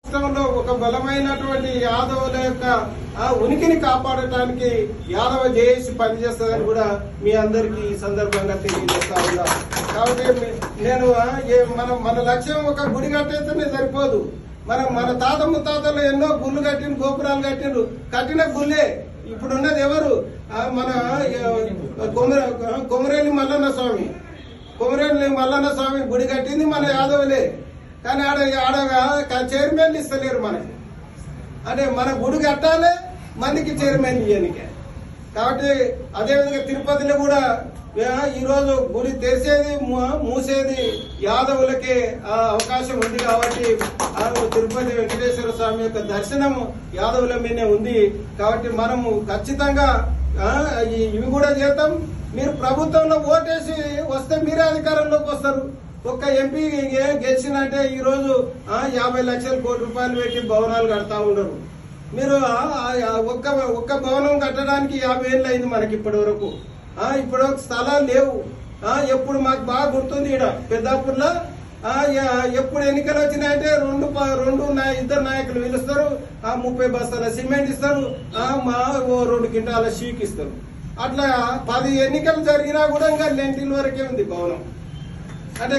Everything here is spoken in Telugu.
రాష్ట్రంలో ఒక బలమైనటువంటి యాదవుల యొక్క ఉనికిని కాపాడటానికి యాదవ జేఏసీ పనిచేస్తుందని కూడా మీ అందరికీ ఈ సందర్భంగా తెలియజేస్తా ఉన్నా. కాబట్టి నేను మన లక్ష్యం ఒక గుడి కట్టేస్తేనే సరిపోదు. మన తాత ముత్తాతలు ఎన్నో గుళ్ళు కట్టిన గోపురాలు కట్టిన గుళ్ళే ఇప్పుడున్నది ఎవరు? మన కొమరేలి మల్లన్న స్వామి గుడి కట్టింది మన యాదవులే. కానీ ఆడ చైర్మన్ ఇస్తలేరు మనకి. అంటే మన గుడి కట్టాలి, మందికి చైర్మన్ ఇయ్యనికే. కాబట్టి అదేవిధంగా తిరుపతిలో కూడా ఈరోజు గుడి తెరిచేది మూసేది యాదవులకే అవకాశం ఉంది. కాబట్టి తిరుపతి వెంకటేశ్వర స్వామి యొక్క దర్శనం యాదవుల మీదనే ఉంది. కాబట్టి మనము ఖచ్చితంగా ఇవి కూడా చేద్దాం. మీరు ప్రభుత్వంలో ఓటేసి వస్తే మీరే అధికారంలోకి వస్తారు. ఒక్క ఎంపీ గెలిచినంటే ఈ రోజు 50 లక్షల కోటి రూపాయలు పెట్టి భవనాలు కడతా ఉండరు. మీరు ఒక్క భవనం కట్టడానికి 50 ఏళ్ళు అయింది మనకి ఇప్పటి వరకు. ఇప్పుడు స్థలాలు లేవు. ఎప్పుడు మాకు బాగా గుర్తుంది, ఈడ పెద్దాపూర్లో ఎప్పుడు ఎన్నికలు వచ్చినాయంటే ఇద్దరు నాయకులు పిలుస్తారు, 30 బస్తాల సిమెంట్ ఇస్తారు, 2 క్వింటాల షీక్ ఇస్తారు. అట్లా 10 ఎన్నికలు జరిగినా కూడా ఇంకా లెంటిల్ వరకే ఉంది భవనం. అంటే